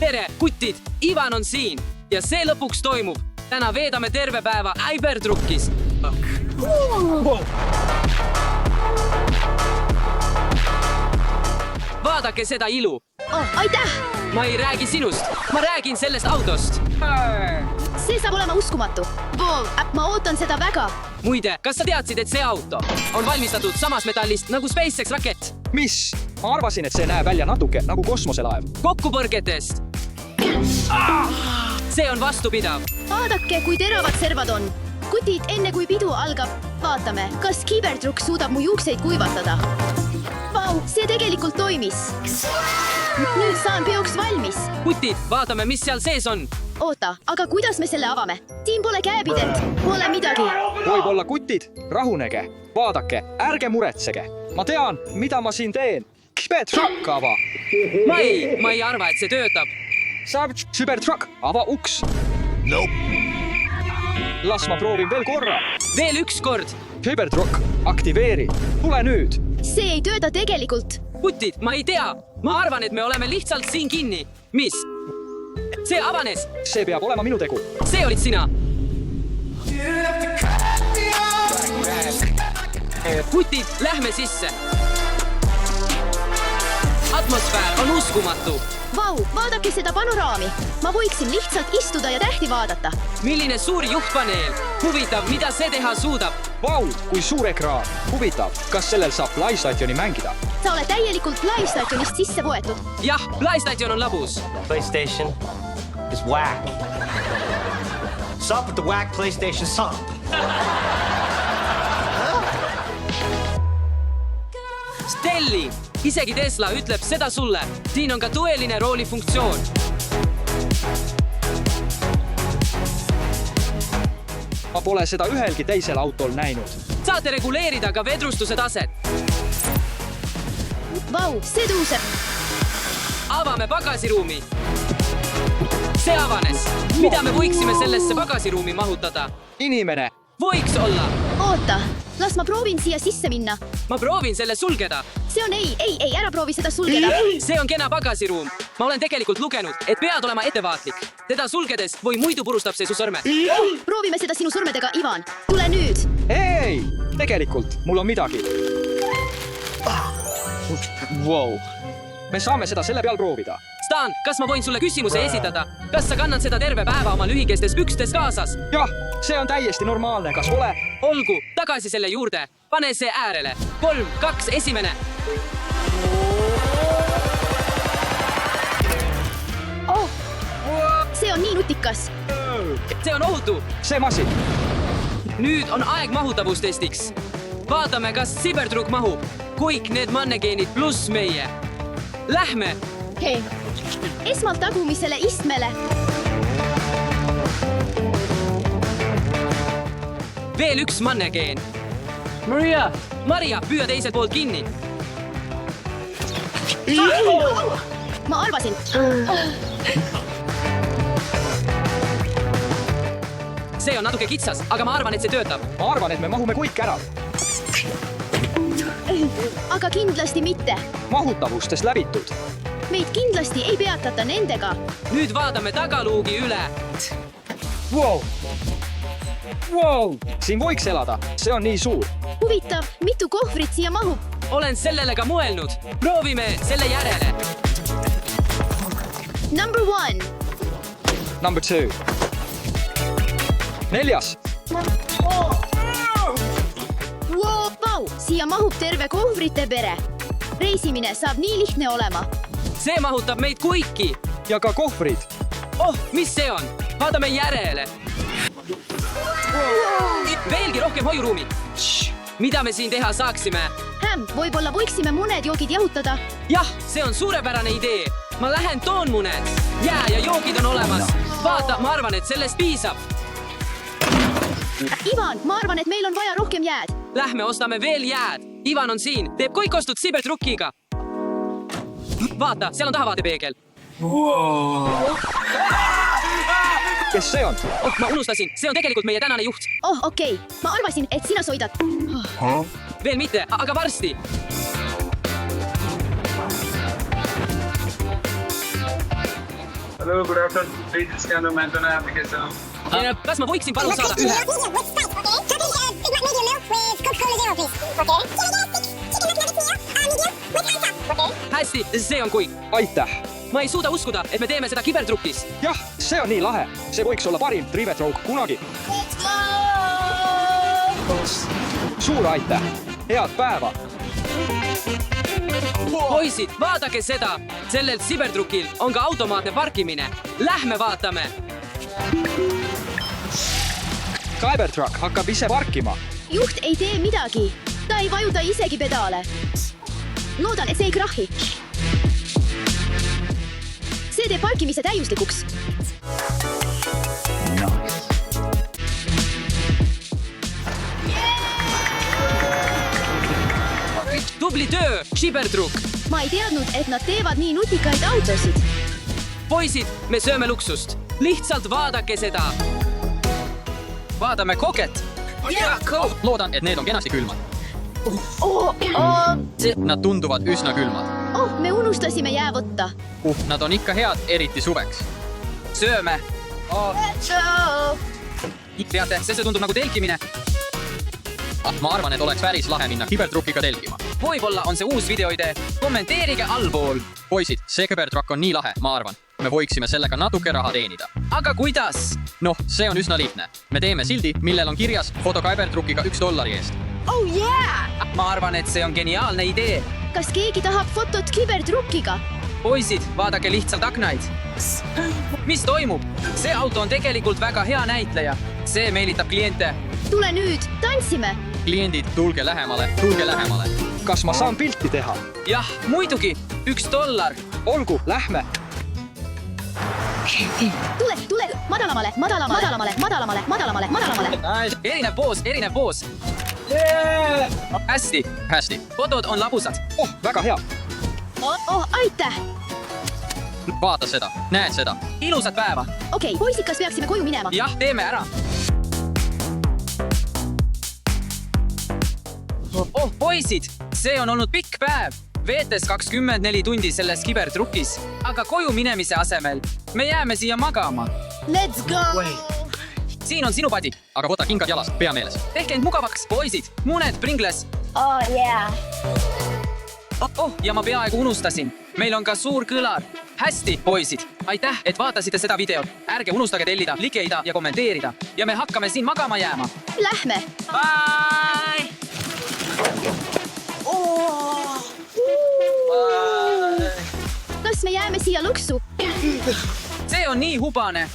tere, kutid! Ivan on siin ja see lõpuks toimub. Täna veedame terve päeva Cybertruckis. Vaadake seda ilu. Aitäh! Ma ei räägi sinust, ma räägin sellest autost. See saab olema uskumatu. Wow, ma ootan seda väga. Muide, kas sa teadsid, et see auto on valmistatud samast metallist nagu SpaceX rakett? Mis? Ma arvasin, et see näeb välja natuke nagu kosmoselaev. Kokkupõrgetest. See on vastupidav. Vaadake, kui teravad servad on. Kutid, enne kui pidu algab, vaatame, kas Cybertruck suudab mu juukseid kuivatada. Vau, see tegelikult toimis. Nüüd saan peoks valmis. Kutid, vaatame, mis seal sees on. Oota, aga kuidas me selle avame? Siin pole käepidet, pole midagi. Võib-olla kutid, rahunege. Vaadake, ärge muretsege. Ma tean, mida ma siin teen. Cybertruck, ava. Ma ei arva, et see töötab. Cybertruck, ava uks. Las ma proovin veel korra. Veel üks kord. Cybertruck, aktiveeri. Tule nüüd. See ei tööta tegelikult. Kutid, ma ei tea. Ma arvan, et me oleme lihtsalt siin kinni. Mis? See avanes. See peab olema minu tegu. See olid sina. Kutid, lähme sisse. Atmosfäär on uskumatu. Vau, vaadake seda panoraami. Ma võiksin lihtsalt istuda ja tähti vaadata. Milline suur juhtpaneel. Huvitav, mida see teha suudab. Vau, kui suur ekraan. Huvitav, kas sellel saab PlayStationi mängida? Sa oled täielikult PlayStationist sisse võetud. Jah, PlayStation on labus. PlayStation is whack. Sup with the whack PlayStation sup. Stelli, isegi Tesla ütleb seda sulle. Siin on ka tõeline roolifunktsioon. Ma pole seda ühelgi teisel autol näinud. Saate reguleerida ka vedrustuse taset. Vau, see tõuseb. Avame pagasiruumi. See avanes. Mida me võiksime sellesse pagasiruumi mahutada? Inimene. Võiks olla. Oota, las ma proovin siia sisse minna. Ma proovin selle sulgeda. See on ei, ära proovi seda sulgeda. See on kena pagasiruum. Ma olen tegelikult lugenud, et pead olema ettevaatlik. Teda sulgedes või muidu purustab see su sõrme. Proovime seda sinu sõrmedega, Ivan. Tule nüüd. Ei, tegelikult mul on midagi. Wow. Me saame seda selle peal proovida. Stan, kas ma võin sulle küsimuse esitada? Kas sa kannad seda terve päeva oma lühikestes pükstes kaasas? Jah, see on täiesti normaalne, kas pole? Olgu, tagasi selle juurde. Pane see äärele. 3, 2, 1. Oh, see on nii nutikas. See on ohutu. See masin. Nüüd on aeg mahutavustestiks. Vaatame, kas Cybertruck mahub. Kõik need mannegeenid pluss meie. Lähme. Hei, esmalt tagumisele istmele. Veel üks mannegeen. Maria, püüa teiselt poolt kinni. Ma arvasin. See on natuke kitsas, aga ma arvan, et see töötab. Ma arvan, et me mahume kõik ära. Aga kindlasti mitte. Mahutavustest läbitud. Meid kindlasti ei peatata nendega. Nüüd vaatame tagaluugi üle. Wow. Siin võiks elada. See on nii suur. Huvitav, mitu kohvrit siia mahub? Olen sellele ka mõelnud. Proovime selle järele. Number 1. Number 2. 4. Wow, siia mahub terve kohvrite pere. Reisimine saab nii lihtne olema. See mahutab meid kõiki. Ja ka kohvrid. Oh, mis see on? Vaatame järele. Veelgi rohkem hoiuruumi. Mida me siin teha saaksime? Võib-olla võiksime mõned joogid jahutada. Jah, see on suurepärane idee. Ma lähen toon mõned. Jää ja joogid on olemas. Vaata, ma arvan, et sellest piisab. Ivan, ma arvan, et meil on vaja rohkem jääd. Lähme ostame veel jääd. Ivan on siin. Teeb kõik ostud Cybertruckiga. Vaata, seal on tahavaatepeegel. Kes see on? Oh, ma unustasin. See on tegelikult meie tänane juht. Oh, okei. Ma arvasin, et sina sõidad. Veel mitte, aga varsti. Hello, good afternoon. Please scan the Manton application. Kas ma võiksin palun saada ühe? Hästi, see on kuik. aitäh! Ma ei suuda uskuda, et me teeme seda kibertrukis. jah, see on nii lahe. see võiks olla parim triivetroog kunagi. suur aitäh! head päeva! Poisid, vaadake seda! Sellel sibertrukil on ka automaatne parkimine. Lähme vaatame! Cybertruck hakkab ise parkima. juht ei tee midagi. Ta ei vajuta isegi pedaale. loodan, et see ei krahhi. see teeb parkimise täiuslikuks. Tubli töö, Cybertruk! ma ei teadnud, et nad teevad nii nutikaid autosid. Poisid, me sööme luksust. Lihtsalt vaadake seda! Vaadame koket! Loodan, et need on kenasti külmad. Oh, Nad tunduvad üsna külmad. me unustasime jää võtta. Nad on ikka head, eriti suveks. Sööme! Teate, see tundub nagu telkimine. Ma arvan, et oleks päris lahe minna kibertrukiga telkima. Võib-olla on see uus videoidee. Kommenteerige allpool. Poisid, see kibertruk on nii lahe, ma arvan. Me võiksime sellega natuke raha teenida. Aga kuidas? Noh, see on üsna lihtne. Me teeme sildi, millel on kirjas foto kibertrukiga $1 eest. Oh yeah! Ma arvan, et see on geniaalne idee. kas keegi tahab fotot kibertrukiga? Poisid, vaadake lihtsalt aknaid. Mis toimub? See auto on tegelikult väga hea näitleja. See meelitab kliente. tule nüüd, tantsime! Kliendid, tulge lähemale, tulge lähemale. kas ma saan pilti teha? Jah, muidugi. $1. olgu, lähme! tule, madalamale, madalamale, madalamale, madalamale, madalamale, madalamale. Erinev poos. Hästi. Hästi. Fotod on labusad. oh, väga hea! Oh, aitäh! Vaata seda, näed seda. Ilusat päeva. Okei, poisid, kas peaksime koju minema? Jah, teeme ära. Oh, poisid, see on olnud pikk päev. Veetes 24 tundi selles kibertrukis. Aga koju minemise asemel me jääme siia magama. Let's go! Siin on sinu padi. Aga võta kingad jalast, pea meeles. Tehke end mugavaks, poisid. Muned Pringles. Oh yeah! Oh, ja ma peaaegu unustasin. Meil on ka suur kõlar. Hästi, poisid. Aitäh, et vaatasite seda videot. Ärge unustage tellida, likeida ja kommenteerida. Ja me hakkame siin magama jääma. Lähme! Bye! kas me jääme siia lõksu? See on nii hubane.